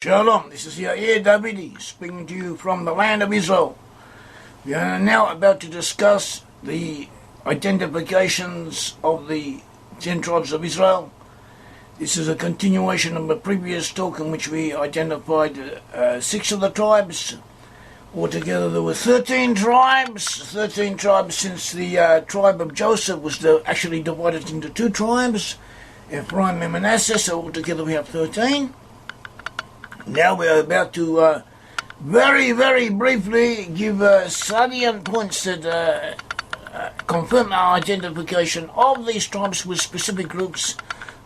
Shalom, this is Yair Davidiy speaking to you from the land of Israel. We are now about to discuss the identifications of the 10 tribes of Israel. This is a continuation of a previous talk in which we identified 6 of the tribes. Altogether there were 13 tribes. 13 tribes since the tribe of Joseph was actually divided into 2 tribes, Ephraim and Manasseh, so altogether we have 13. Now we are about to very, very briefly give salient points that confirm our identification of these tribes with specific groups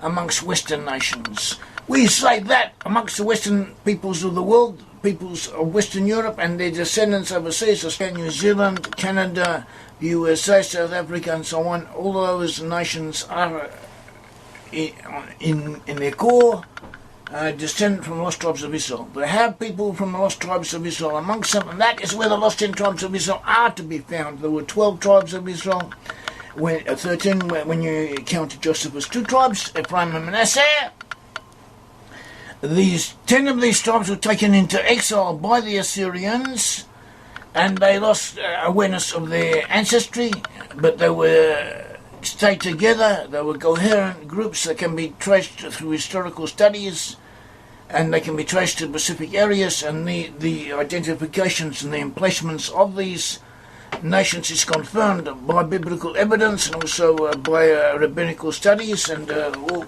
amongst Western nations. We say that amongst the Western peoples of the world, peoples of Western Europe and their descendants overseas, Australia, New Zealand, Canada, USA, South Africa and so on, all those nations are in their core descendant from the lost tribes of Israel. They have people from the lost tribes of Israel amongst them, and that is where the lost 10 tribes of Israel are to be found. There were 12 tribes of Israel, 13 when you counted Joseph as 2 tribes, Ephraim and Manasseh. 10 of these tribes were taken into exile by the Assyrians, and they lost awareness of their ancestry, but they were stayed together. They were coherent groups that can be traced through historical studies, and they can be traced to specific areas, and the identifications and the emplacements of these nations is confirmed by biblical evidence and also by rabbinical studies and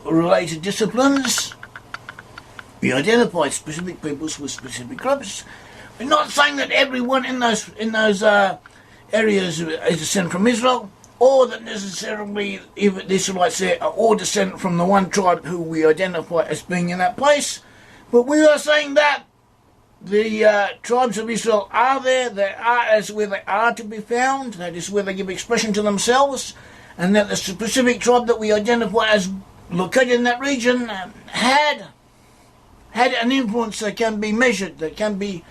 related disciplines. We identify specific peoples with specific groups. We're not saying that everyone in those areas is descended from Israel, or that necessarily even the Israelites there are all descended from the one tribe who we identify as being in that place. But we are saying that the tribes of Israel are there, they are as where they are to be found, that is where they give expression to themselves, and that the specific tribe that we identify as located in that region had an influence that can be measured, that can be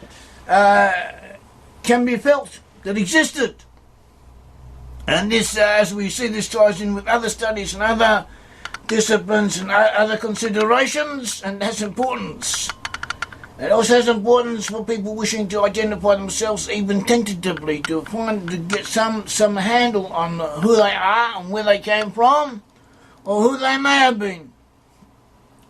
felt, that existed. And this, as we see, this ties in with other studies and other disciplines and other considerations, and has importance. It also has importance for people wishing to identify themselves even tentatively, to get some handle on who they are and where they came from, or who they may have been.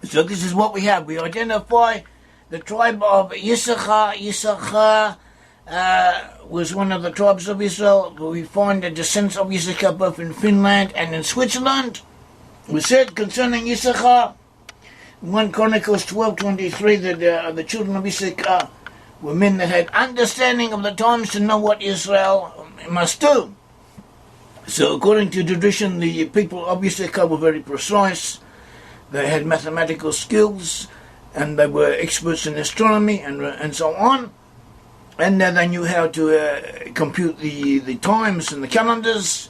So this is what we have. We identify the tribe of Issachar. Issachar was one of the tribes of Israel. We find the descendants of Issachar both in Finland and in Switzerland. We said concerning Issachar, 1 Chronicles 12:23, that the children of Issachar were men that had understanding of the times to know what Israel must do. So according to tradition, the people of Issachar were very precise. They had mathematical skills, and they were experts in astronomy and so on. And they knew how to compute the times and the calendars.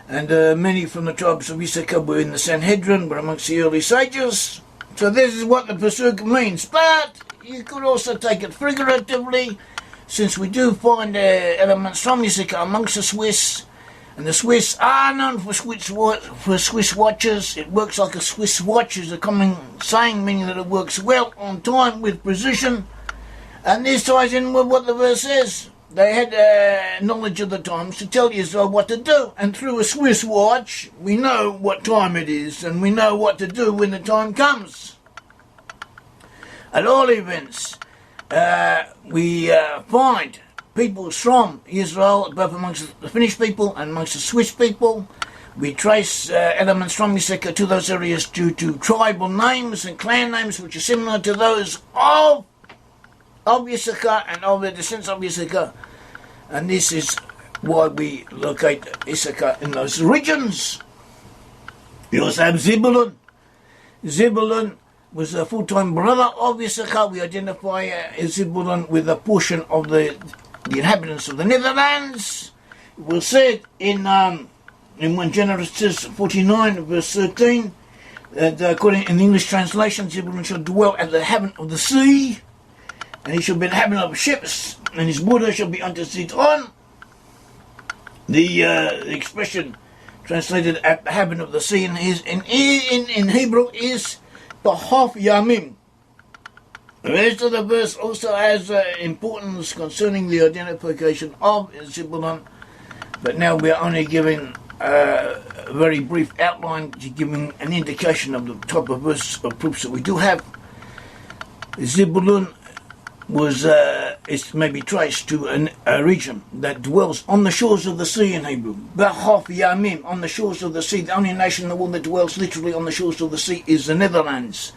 And many from the tribes of Issachar were in the Sanhedrin, were amongst the early sages. So this is what the pasuk means. But you could also take it figuratively, since we do find elements from Issachar amongst the Swiss. And the Swiss are known for Swiss watches. It works like a Swiss watch is a common saying, meaning that it works well on time with precision. And this ties in with what the verse says. They had knowledge of the times to tell Israel what to do. And through a Swiss watch, we know what time it is, and we know what to do when the time comes. At all events, we find people from Israel, both amongst the Finnish people and amongst the Swiss people. We trace elements from Issachar to those areas due to tribal names and clan names, which are similar to those of Issachar and of the descendants of Issachar. And this is why we locate Issachar in those regions. We also have Zebulun. Zebulun was a full-time brother of Issachar. We identify Zebulun with a portion of the inhabitants of the Netherlands. We'll see it in 1 Genesis 49 verse 13, that according in the English translation, Zebulun shall dwell at the haven of the sea, and he shall be the haven of ships, and his border shall be unto Zidon. The expression translated at the haven of the sea in Hebrew is Bahaf Yamim. The rest of the verse also has importance concerning the identification of Zebulun, but now we are only giving a very brief outline, giving an indication of the type of verse or proofs that we do have. Zebulun was it may be traced to a region that dwells on the shores of the sea in Hebrew. B'chaf Yamim, on the shores of the sea. The only nation in the world that dwells literally on the shores of the sea is the Netherlands.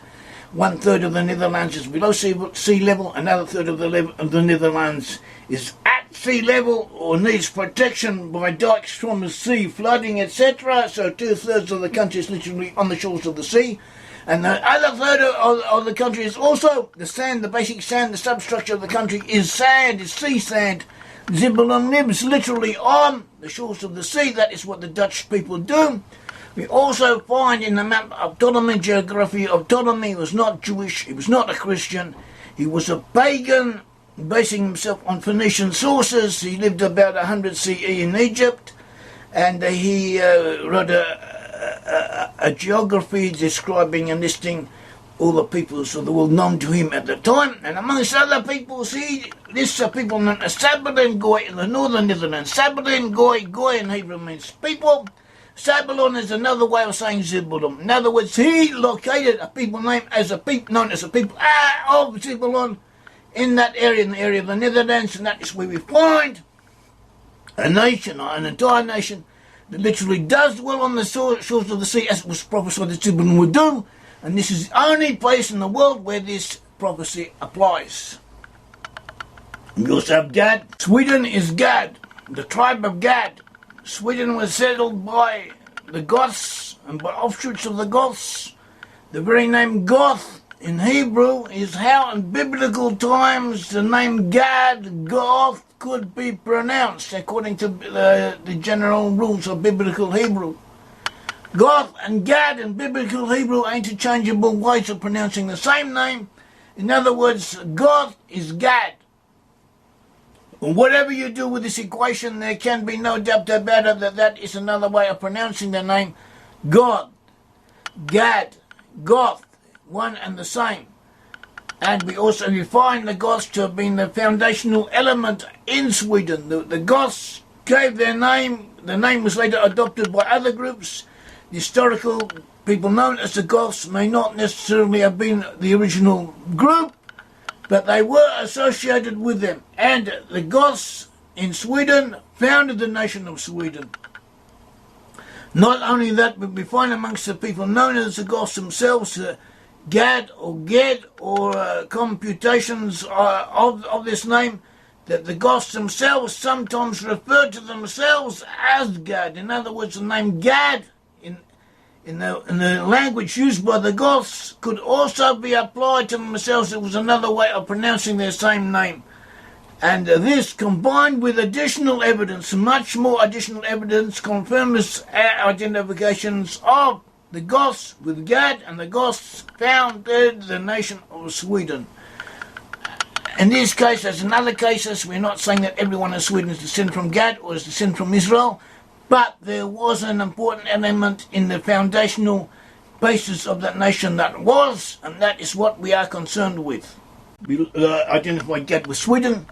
1/3 of the Netherlands is below sea level. Another third of the Netherlands is at sea level or needs protection by dikes from the sea, flooding, etc. So 2/3 of the country is literally on the shores of the sea. And the other third of the country is also the sand, the basic sand, the substructure of the country is sand, is sea sand. Zebulun lives literally on the shores of the sea. That is what the Dutch people do. We also find in the map of Ptolemy, geography of Ptolemy, he was not Jewish, he was not a Christian, he was a pagan, basing himself on Phoenician sources. He lived about 100 CE in Egypt, and he wrote a geography describing and listing all the peoples of the world known to him at the time. And amongst other peoples, he lists a people known as Zebulun Goy in the northern Netherlands. Zebulun Goy, Goy in Hebrew means people. Zebulun is another way of saying Zebulun. In other words, he located a people name as a people known as a people of Zebulun in that area, in the area of the Netherlands, and that is where we find a nation, or an entire nation, that literally does dwell on the shores of the sea, as it was prophesied that Zebulun would do, and this is the only place in the world where this prophecy applies. We also have Gad. Sweden is Gad, the tribe of Gad. Sweden was settled by the Goths and by offshoots of the Goths. The very name Goth in Hebrew is how in biblical times the name Gad, Goth, could be pronounced according to the general rules of biblical Hebrew. Goth and Gad in biblical Hebrew are interchangeable ways of pronouncing the same name. In other words, Goth is Gad. And whatever you do with this equation, there can be no doubt about it that that is another way of pronouncing the name God, Gad, Goth, one and the same. And we also find the Goths to have been the foundational element in Sweden. The Goths gave their name. The name was later adopted by other groups. The historical people known as the Goths may not necessarily have been the original group, but they were associated with them. And the Goths in Sweden founded the nation of Sweden. Not only that, but we find amongst the people known as the Goths themselves Gad or Ged or computations of this name, that the Goths themselves sometimes refer to themselves as Gad. In other words, the name Gad in the language used by the Goths could also be applied to themselves. It was another way of pronouncing their same name. And this, combined with additional evidence, much more additional evidence, confirms our identifications of the Goths with Gad, and the Goths founded the nation of Sweden. In this case, as in other cases, we're not saying that everyone in Sweden is descended from Gad or is descended from Israel, but there was an important element in the foundational basis of that nation that was, and that is what we are concerned with. We identify Gad with Sweden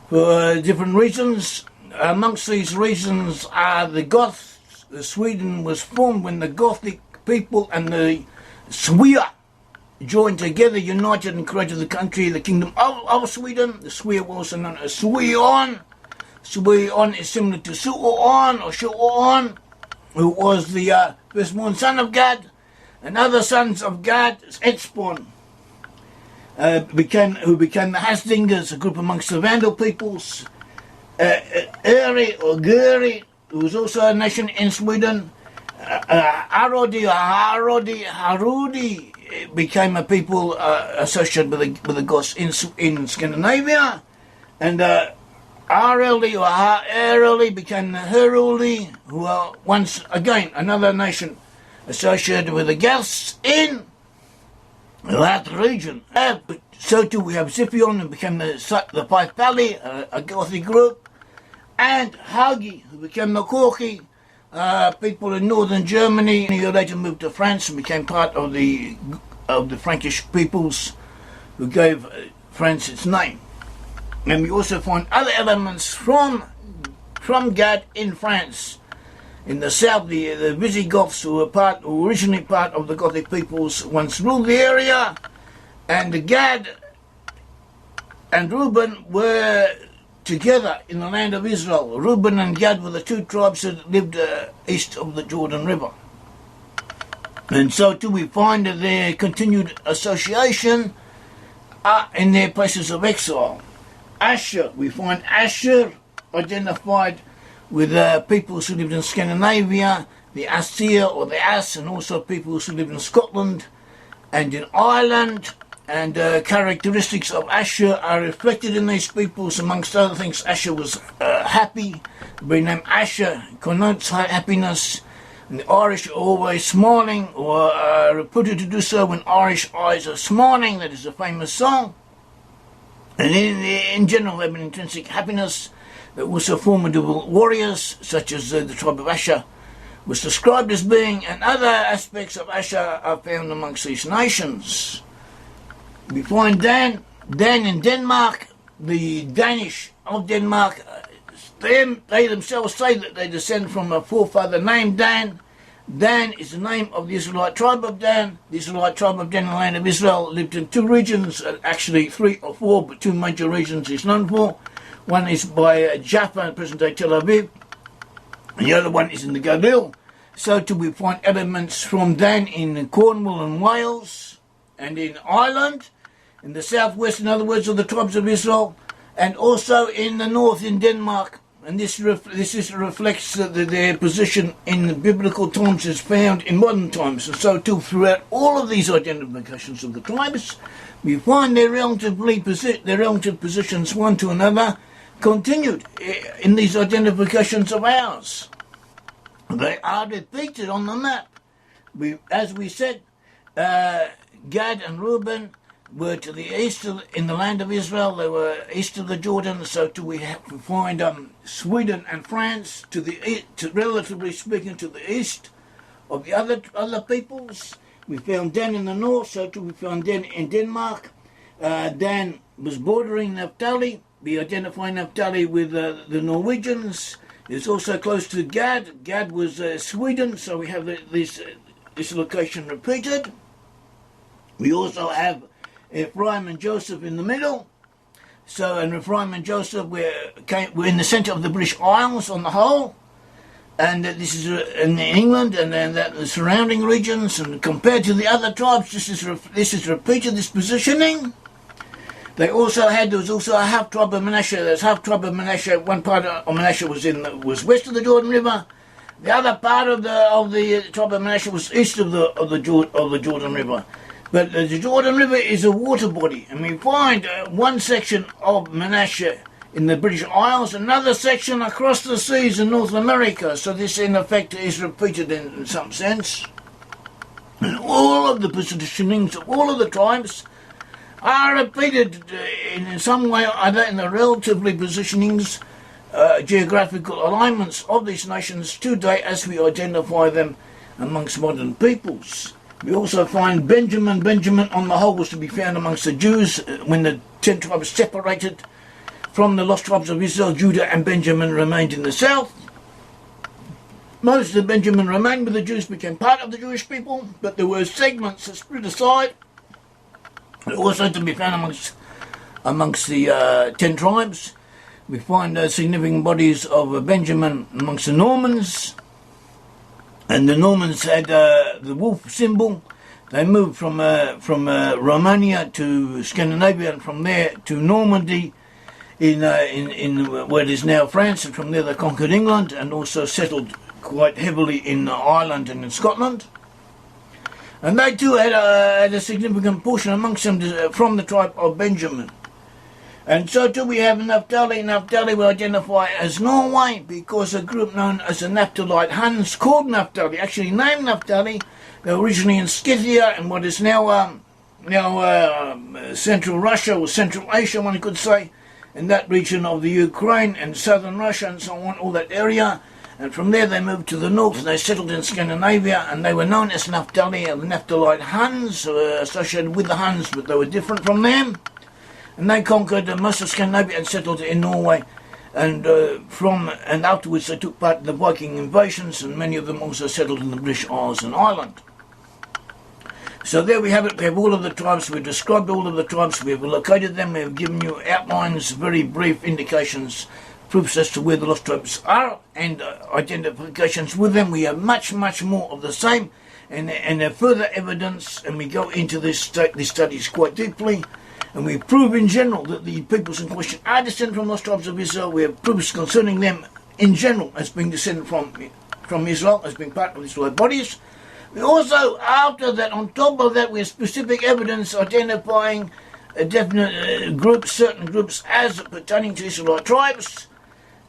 for different reasons. Amongst these reasons are the Goths. Sweden was formed when the Gothic people and the Svea joined together, united, and created the country, the kingdom of Sweden. The Svea were also known as Sveon. Sveon is similar to Suon or Shuon, who was the firstborn son of Gad. And other sons of Gad, Etspon, who became the Hasdingers, a group amongst the Vandal peoples. Eri or Guri, who was also a nation in Sweden. Harudi became a people associated with the Goths in Scandinavia. And Areli or Haereli became the Heruli, who are once again another nation associated with the Goths in that region. So too we have Zebulun, who became the Five Valley, a Gothic group, and Hagi, who became the Korki, people in northern Germany, who later moved to France and became part of the Frankish peoples who gave France its name. And we also find other elements from Gad in France. In the south, the Visigoths, who were originally part of the Gothic peoples, once ruled the area, and the Gad and Reuben were together in the land of Israel. Reuben and Gad were the two tribes that lived east of the Jordan River. And so too we find their continued association in their places of exile. Asher, we find Asher identified with peoples who lived in Scandinavia, the Asir or the Ass, and also peoples who lived in Scotland and in Ireland. And characteristics of Asher are reflected in these peoples. Amongst other things, Asher was happy. The very name Asher connotes happiness. And the Irish are always smiling, or are reputed to do so when Irish eyes are smiling. That is a famous song. And in general, they have an intrinsic happiness. They're also formidable warriors, such as the tribe of Asher was described as being, and other aspects of Asher are found amongst these nations. We find Dan in Denmark. The Danish of Denmark, they themselves say that they descend from a forefather named Dan. Dan is the name of the Israelite tribe of Dan. The Israelite tribe of Dan in the land of Israel lived in two regions, actually 3 or 4, but 2 major regions is known for. One is by Jaffa, present-day Tel Aviv. The other one is in the Galilee. So too we find elements from Dan in Cornwall and Wales, and in Ireland, in the southwest, in other words, of the tribes of Israel, and also in the north in Denmark. And this reflects their position in biblical times is found in modern times. And so too throughout all of these identifications of the tribes, we find their relative positions one to another continued in these identifications of ours. They are repeated on the map. As we said, Gad and Reuben were to the east in the land of Israel. They were east of the Jordan. So too we have to find Sweden and France relatively speaking, to the east of the other peoples. We found Dan in the north. So too we found Dan in Denmark. Dan was bordering Naphtali. We identify Naphtali with the Norwegians. It's also close to Gad. Gad was Sweden. So we have this location repeated. We also have Ephraim and Joseph in the middle. And Ephraim and Joseph were in the centre of the British Isles on the whole. And this is in England and then the surrounding regions. And compared to the other tribes, this is repeated, this positioning. There was also a half tribe of Manasseh. There's half tribe of Manasseh. One part of Manasseh was west of the Jordan River. The other part of the tribe of Manasseh was east of the Jordan River. But the Jordan River is a water body, and we find one section of Manasseh in the British Isles, another section across the seas in North America. So this, in effect, is repeated in some sense. And all of the positionings of all of the tribes are repeated in some way, either in the relatively positionings, geographical alignments of these nations today as we identify them amongst modern peoples. We also find Benjamin. Benjamin, on the whole, was to be found amongst the Jews when the 10 tribes separated from the lost tribes of Israel. Judah and Benjamin remained in the south. Most of Benjamin remained, but the Jews became part of the Jewish people. But there were segments that split aside, also to be found amongst the 10 tribes. We find significant bodies of Benjamin amongst the Normans. And the Normans had the wolf symbol. They moved from Romania to Scandinavia, and from there to Normandy in where it is now France, and from there they conquered England and also settled quite heavily in Ireland and in Scotland. And they too had a significant portion amongst them from the tribe of Benjamin. And so too we have Naphtali. Naphtali we identify as Norway because a group known as the Naphthalite Huns called Naphtali, actually named Naphtali. They were originally in Scythia and what is now Central Russia or Central Asia, one could say, in that region of the Ukraine and southern Russia and so on, all that area. And from there they moved to the north and they settled in Scandinavia, and they were known as Naphtali, and the Naphthalite Huns were associated with the Huns, but they were different from them. And they conquered most of Scandinavia and settled in Norway. And afterwards they took part in the Viking invasions, and many of them also settled in the British Isles and Ireland. So there we have it. We have all of the tribes. We've described all of the tribes. We have located them. We have given you outlines, very brief indications, proofs as to where the lost tribes are, and identifications with them. We have much, much more of the same, and further evidence, and we go into these studies quite deeply, and we prove in general that the peoples in question are descended from lost tribes of Israel. We have proofs concerning them in general as being descended from Israel, as being part of the Israelite bodies. We also, after that, on top of that, we have specific evidence identifying a definite groups, certain groups, as pertaining to Israelite tribes.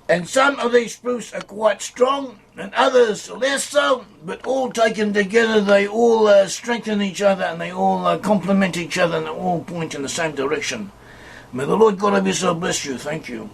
And some of these proofs are quite strong, and others less so, but all taken together, they all strengthen each other, and they all complement each other, and they all point in the same direction. May the Lord God of Israel bless you. Thank you.